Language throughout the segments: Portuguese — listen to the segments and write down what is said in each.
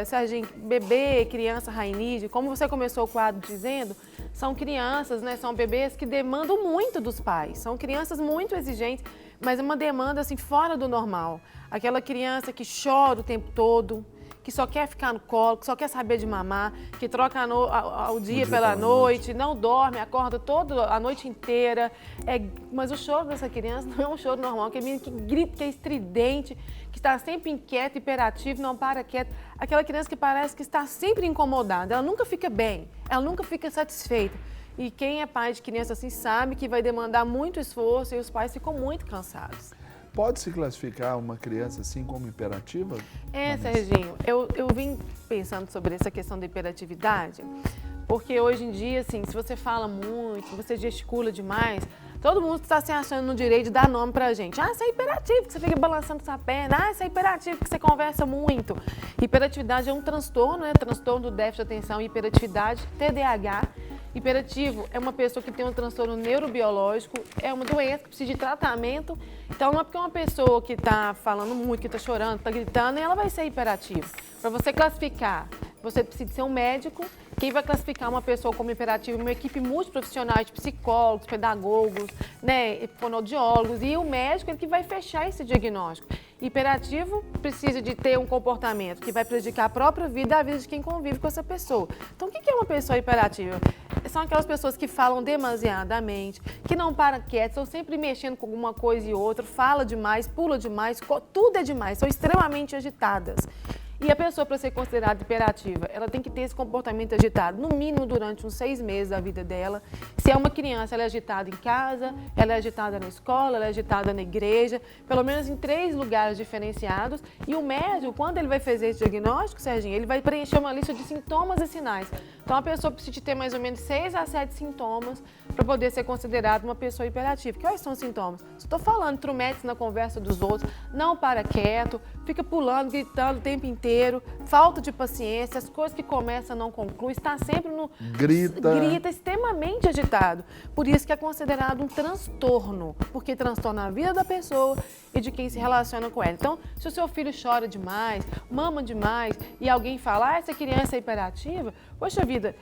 Serginho, bebê, criança, Rainide, como você começou o quadro dizendo, são crianças, né, são bebês que demandam muito dos pais, são crianças muito exigentes, mas é uma demanda assim fora do normal. Aquela criança que chora o tempo todo, que só quer ficar no colo, que só quer saber de mamar, que troca o dia pela noite, não dorme, acorda toda a noite inteira. Mas o choro dessa criança não é um choro normal, aquele menino que grita, que é estridente, que está sempre inquieto, hiperativo, não para quieto. Aquela criança que parece que está sempre incomodada, ela nunca fica bem, ela nunca fica satisfeita. E quem é pai de criança assim sabe que vai demandar muito esforço e os pais ficam muito cansados. Pode-se classificar uma criança assim como hiperativa? Serginho, eu vim pensando sobre essa questão da hiperatividade, porque hoje em dia, assim, se você fala muito, se você gesticula demais, todo mundo está se achando no direito de dar nome pra gente. Ah, você é hiperativo, que você fica balançando sua perna. Ah, você é hiperativo, que você conversa muito. Hiperatividade é um transtorno, né? Transtorno do déficit de atenção e hiperatividade, TDAH. Hiperativo é uma pessoa que tem um transtorno neurobiológico, é uma doença que precisa de tratamento. Então, não é porque uma pessoa que está falando muito, que está chorando, está gritando, ela vai ser hiperativa. Para você classificar, você precisa ser um médico. Quem vai classificar uma pessoa como hiperativa é uma equipe multiprofissional de psicólogos, pedagogos, né, fonoaudiólogos, e o médico é que vai fechar esse diagnóstico. Hiperativo precisa de ter um comportamento que vai prejudicar a própria vida e a vida de quem convive com essa pessoa. Então, o que é uma pessoa hiperativa? São aquelas pessoas que falam demasiadamente, que não param quietas, estão sempre mexendo com alguma coisa e outra, fala demais, pula demais, tudo é demais, são extremamente agitadas. E a pessoa, para ser considerada hiperativa, ela tem que ter esse comportamento agitado, no mínimo durante uns 6 meses da vida dela. Se é uma criança, ela é agitada em casa, ela é agitada na escola, ela é agitada na igreja, pelo menos em 3 lugares diferenciados. E o médico, quando ele vai fazer esse diagnóstico, Serginho, ele vai preencher uma lista de sintomas e sinais. Então, a pessoa precisa ter mais ou menos 6 a 7 sintomas para poder ser considerada uma pessoa hiperativa. Quais são os sintomas? Se eu estou falando, intromete na conversa dos outros, não para quieto, fica pulando, gritando o tempo inteiro, falta de paciência, as coisas que começam não concluem, está sempre no... Grita, extremamente agitado. Por isso que é considerado um transtorno, porque transtorna a vida da pessoa e de quem se relaciona com ela. Então, se o seu filho chora demais, mama demais e alguém fala, essa criança é hiperativa, poxa vida,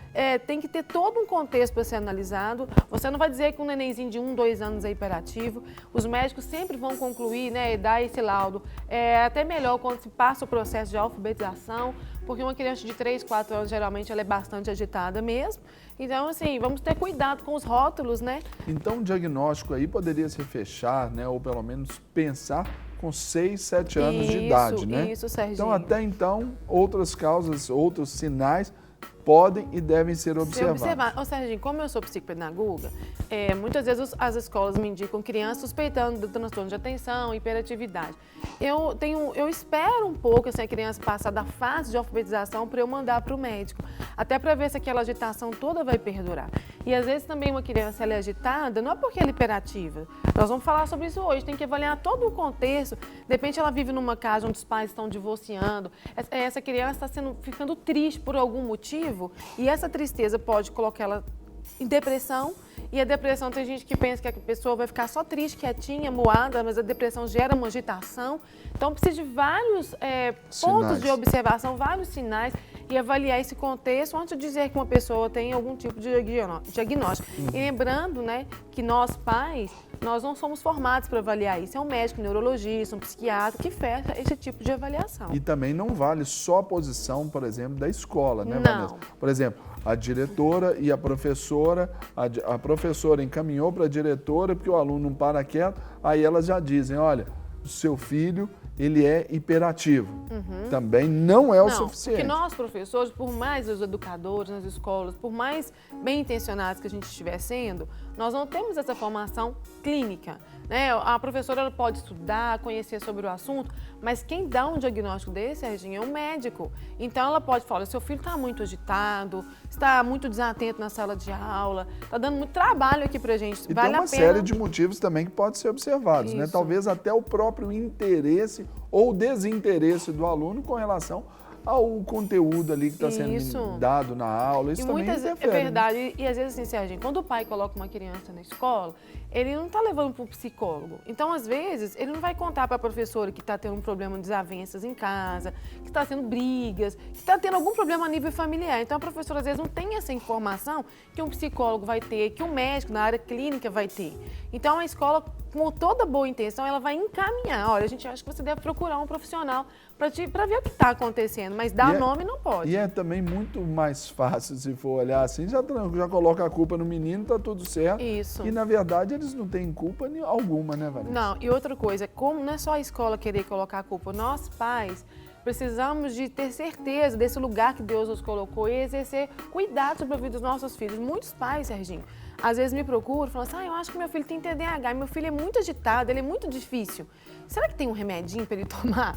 tem que ter todo um contexto para ser analisado. Você não vai dizer que um nenenzinho de 1, 2 anos é hiperativo. Os médicos sempre vão concluir, né, e dar esse laudo. É até melhor quando se passa o processo de alfabetização, porque uma criança de 3, 4 anos, geralmente, ela é bastante agitada mesmo. Então, assim, vamos ter cuidado com os rótulos, né? Então, o diagnóstico aí poderia se fechar, né, ou pelo menos pensar com 6, 7 anos de idade, né? Isso, Serginho. Então, até então, outras causas, outros sinais podem e devem ser observados. Ô, Serginho, como eu sou psicopedagoga, muitas vezes as escolas me indicam crianças suspeitando do transtorno de atenção, hiperatividade. Eu espero um pouco assim, a criança passar da fase de alfabetização para eu mandar para o médico, até para ver se aquela agitação toda vai perdurar. E às vezes também uma criança ela é agitada, não é porque ela é hiperativa. Nós vamos falar sobre isso hoje, tem que avaliar todo o contexto. De repente ela vive numa casa onde os pais estão divorciando, essa criança está ficando triste por algum motivo, e essa tristeza pode colocar ela em depressão, e a depressão tem gente que pensa que a pessoa vai ficar só triste, quietinha, moada, mas a depressão gera uma agitação. Então precisa de vários pontos de observação, vários sinais, e avaliar esse contexto antes de dizer que uma pessoa tem algum tipo de diagnóstico. E lembrando, né, que nós pais, nós não somos formados para avaliar isso. É um médico, um neurologista, um psiquiatra que fecha esse tipo de avaliação. E também não vale só a posição, por exemplo, da escola, né, Não. Vanessa? Por exemplo, a diretora e a professora encaminhou para a diretora porque o aluno não para quieto, aí elas já dizem, olha, o seu filho, ele é hiperativo. Também não é o suficiente. Porque nós, professores, por mais os educadores nas escolas, por mais bem intencionados que a gente estiver sendo, nós não temos essa formação clínica, né? A professora ela pode estudar, conhecer sobre o assunto, mas quem dá um diagnóstico desse, Serginho, é um médico. Então ela pode falar, seu filho está muito agitado, está muito desatento na sala de aula, está dando muito trabalho aqui pra gente. E tem uma série de motivos também que podem ser observados, né? Talvez até o próprio interesse ou desinteresse do aluno com relação ao conteúdo ali que está sendo dado na aula. Isso também interfere. É verdade. Né? E às vezes, assim, Serginho, quando o pai coloca uma criança na escola, ele não está levando para o psicólogo. Então, às vezes, ele não vai contar para a professora que está tendo um problema de desavenças em casa, que está tendo brigas, que está tendo algum problema a nível familiar. Então, a professora, às vezes, não tem essa informação que um psicólogo vai ter, que um médico na área clínica vai ter. Então, a escola, com toda boa intenção, ela vai encaminhar. Olha, a gente acha que você deve procurar um profissional para ver o que está acontecendo, mas dar nome não pode. E é também muito mais fácil, se for olhar assim, já coloca a culpa no menino, está tudo certo. Isso. E, na verdade, eles não têm culpa alguma, né, Vanessa? Não, e outra coisa, como não é só a escola querer colocar a culpa, nós pais precisamos de ter certeza desse lugar que Deus nos colocou e exercer cuidado sobre a vida dos nossos filhos. Muitos pais, Serginho, às vezes me procuram e falam assim, eu acho que meu filho tem TDAH, meu filho é muito agitado, ele é muito difícil. Será que tem um remedinho para ele tomar?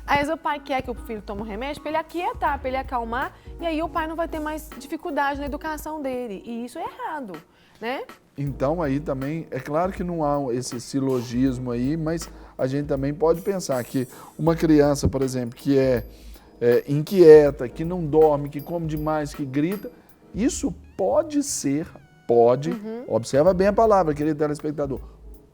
Às vezes o pai quer que o filho tome um remédio para ele aquietar, para ele acalmar, e aí o pai não vai ter mais dificuldade na educação dele. E isso é errado, né? Então aí também, é claro que não há esse silogismo aí, mas a gente também pode pensar que uma criança, por exemplo, que é inquieta, que não dorme, que come demais, que grita, isso pode, observa bem a palavra, querido telespectador,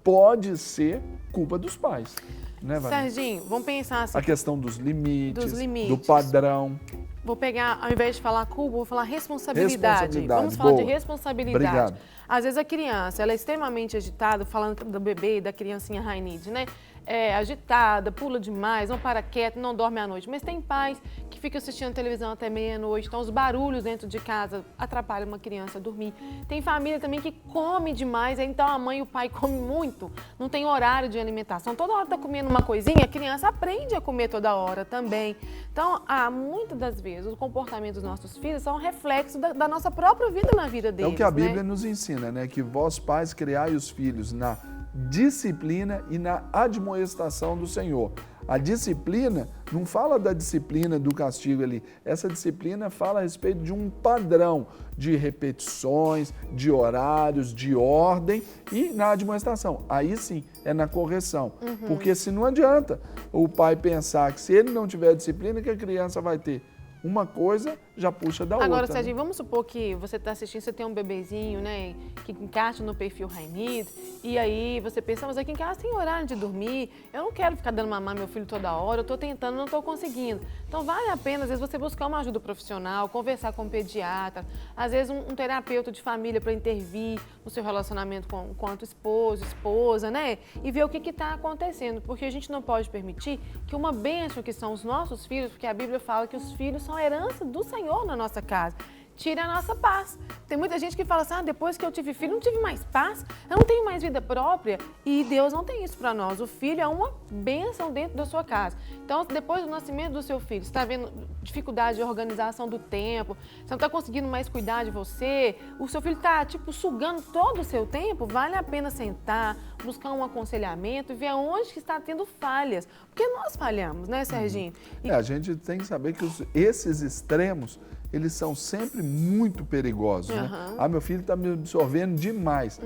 pode ser culpa dos pais. Né, Serginho, vamos pensar assim. A questão dos limites, do padrão. Vou pegar, ao invés de falar culpa, vou falar responsabilidade. Vamos falar de responsabilidade. Obrigado. Às vezes a criança, ela é extremamente agitada, falando do bebê, da criancinha Rainide, né? É agitada, pula demais, não para quieto, não dorme à noite. Mas tem pais que ficam assistindo televisão até meia-noite, então os barulhos dentro de casa atrapalham uma criança a dormir. Tem família também que come demais, então a mãe e o pai comem muito, não tem horário de alimentação. Toda hora está comendo uma coisinha, a criança aprende a comer toda hora também. Então, muitas das vezes, o comportamento dos nossos filhos são um reflexo da nossa própria vida na vida deles. É o que a Bíblia nos ensina, né? Que vós pais criai os filhos na disciplina e na admoestação do Senhor. A disciplina não fala da disciplina do castigo ali. Essa disciplina fala a respeito de um padrão de repetições, de horários, de ordem e na admoestação. Aí sim, é na correção. Porque se não adianta o pai pensar que se ele não tiver disciplina, que a criança vai ter. Uma coisa já puxa da outra. Agora, Serginho, vamos supor que você está assistindo, você tem um bebezinho, né, que encaixa no perfil Rainide, e aí você pensa, mas aqui em casa tem horário de dormir, eu não quero ficar dando mamar meu filho toda hora, eu estou tentando, não estou conseguindo. Então, vale a pena, às vezes, você buscar uma ajuda profissional, conversar com um pediatra, às vezes um terapeuta de família para intervir no seu relacionamento com a tua esposo, esposa, né, e ver o que está acontecendo, porque a gente não pode permitir que uma bênção que são os nossos filhos, porque a Bíblia fala que os filhos são a herança do Senhor na nossa casa. Tira a nossa paz. Tem muita gente que fala assim, depois que eu tive filho, não tive mais paz, eu não tenho mais vida própria. E Deus não tem isso para nós. O filho é uma bênção dentro da sua casa. Então, depois do nascimento do seu filho, você está vendo dificuldade de organização do tempo, você não está conseguindo mais cuidar de você, o seu filho está, sugando todo o seu tempo, vale a pena sentar, buscar um aconselhamento e ver onde que está tendo falhas. Porque nós falhamos, né, Serginho? A gente tem que saber que esses extremos, eles são sempre muito perigosos, né? Meu filho está me absorvendo demais.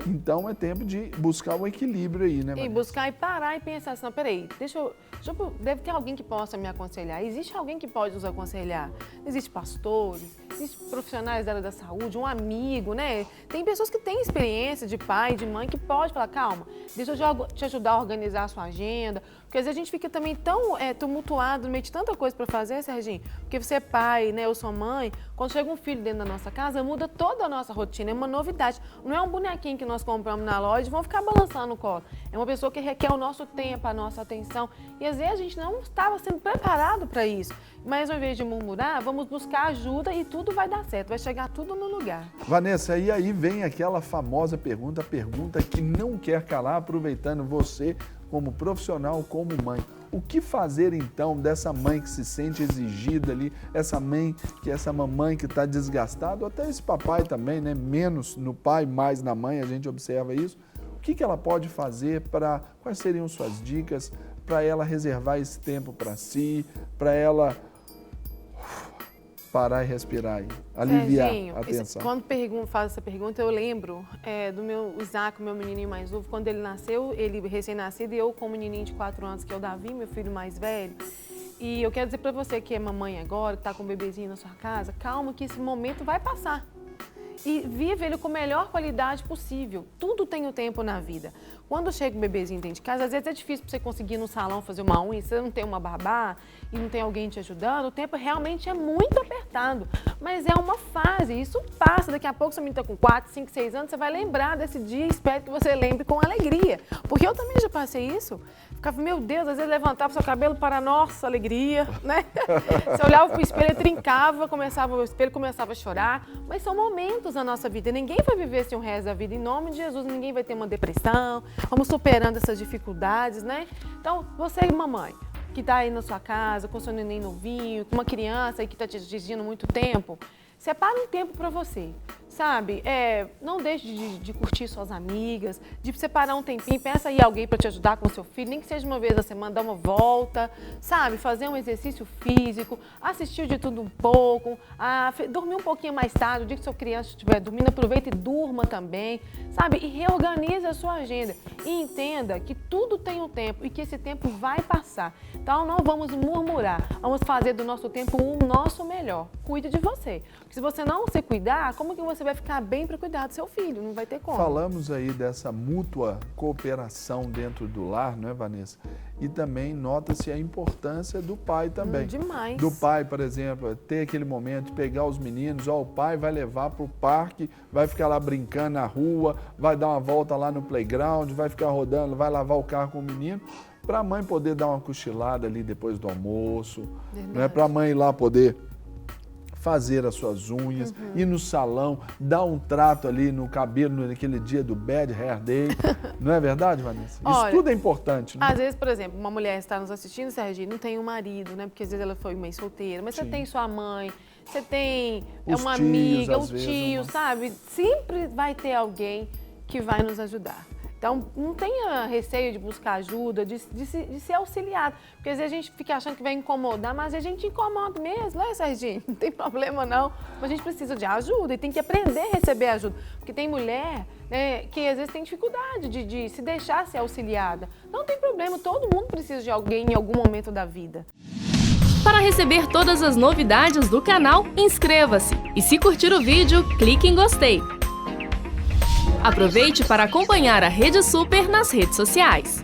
Então, é tempo de buscar um equilíbrio aí, né, Vanessa? E buscar e parar e pensar assim, não, peraí, deve ter alguém que possa me aconselhar. Existe alguém que pode nos aconselhar. Existem pastores, existem profissionais da área da saúde, um amigo, né? Tem pessoas que têm experiência de pai, de mãe, que pode falar, calma, deixa eu te ajudar a organizar a sua agenda. Porque às vezes a gente fica também tão tumultuado no meio de tanta coisa para fazer, Serginho. Porque você é pai, né? Eu sou mãe. Quando chega um filho dentro da nossa casa, muda toda a nossa rotina. É uma novidade. Não é um bonequinho que nós compramos na loja e vão ficar balançando no colo. É uma pessoa que requer o nosso tempo, a nossa atenção. E às vezes a gente não estava sendo preparado para isso. Mas ao invés de murmurar, vamos buscar ajuda e tudo vai dar certo. Vai chegar tudo no lugar. Vanessa, e aí vem aquela famosa pergunta, a pergunta que não quer calar, aproveitando você como profissional, como mãe. O que fazer então dessa mãe que se sente exigida ali, essa mamãe que está desgastada, ou até esse papai também, né? Menos no pai, mais na mãe, a gente observa isso. O que ela pode fazer quais seriam suas dicas para ela reservar esse tempo para si, para ela parar e respirar aí, aliviar a tensão. Quando faz essa pergunta, eu lembro do meu Isaac, meu menininho mais novo, quando ele nasceu, ele recém-nascido, e eu com o menininho de 4 anos, que é o Davi, meu filho mais velho. E eu quero dizer para você que é mamãe agora, que está com um bebezinho na sua casa, calma que esse momento vai passar. E vive ele com a melhor qualidade possível. Tudo tem o tempo na vida. Quando chega um bebezinho dentro de casa, às vezes é difícil para você conseguir ir no salão fazer uma unha, você não tem uma babá e não tem alguém te ajudando, o tempo realmente é muito apertado. Mas é uma fase, isso passa. Daqui a pouco você está com 4, 5, 6 anos, você vai lembrar desse dia e espero que você lembre com alegria. Porque eu também já passei isso. Ficava, meu Deus, às vezes levantava o seu cabelo para a nossa alegria, né? Você olhava para o espelho, ele trincava, o espelho começava a chorar. Mas são momentos na nossa vida. Ninguém vai viver assim o resto da vida. Em nome de Jesus, ninguém vai ter uma depressão. Vamos superando essas dificuldades, né? Então, você, mamãe, que está aí na sua casa, com seu neném novinho, com uma criança aí que está te exigindo muito tempo, separa um tempo para você, sabe? Não deixe de curtir suas amigas, de separar um tempinho, pensa aí alguém para te ajudar com o seu filho, nem que seja uma vez na semana, dar uma volta, sabe? Fazer um exercício físico, assistir de tudo um pouco, dormir um pouquinho mais tarde, o dia que sua criança estiver dormindo, aproveita e durma também, sabe? E reorganize a sua agenda e entenda que tudo tem um tempo e que esse tempo vai passar. Então não vamos murmurar, vamos fazer do nosso tempo o nosso melhor. Cuide de você. Porque se você não se cuidar, como que você vai ficar bem para cuidar do seu filho? Não vai ter como. Falamos aí dessa mútua cooperação dentro do lar, não é, Vanessa? E também nota-se a importância do pai também. Demais. Do pai, por exemplo, ter aquele momento de pegar os meninos, o pai vai levar para o parque, vai ficar lá brincando na rua, vai dar uma volta lá no playground, vai ficar rodando, vai lavar o carro com o menino, para a mãe poder dar uma cochilada ali depois do almoço, não é? Para a mãe ir lá poder fazer as suas unhas, ir no salão, dar um trato ali no cabelo naquele dia do Bad Hair Day. Não é verdade, Vanessa? Isso tudo é importante, né? Às vezes, por exemplo, uma mulher está nos assistindo, Serginho, não tem um marido, né? Porque às vezes ela foi mãe solteira, mas você tem sua mãe, você tem uma amiga, um tio, sabe? Sempre vai ter alguém que vai nos ajudar. Então, não tenha receio de buscar ajuda, de ser auxiliado. Porque às vezes a gente fica achando que vai incomodar, mas a gente incomoda mesmo, né, Serginho? Não tem problema não. Mas a gente precisa de ajuda e tem que aprender a receber ajuda. Porque tem mulher, né, que às vezes tem dificuldade de se deixar ser auxiliada. Não tem problema, todo mundo precisa de alguém em algum momento da vida. Para receber todas as novidades do canal, inscreva-se. E se curtir o vídeo, clique em gostei. Aproveite para acompanhar a Rede Super nas redes sociais.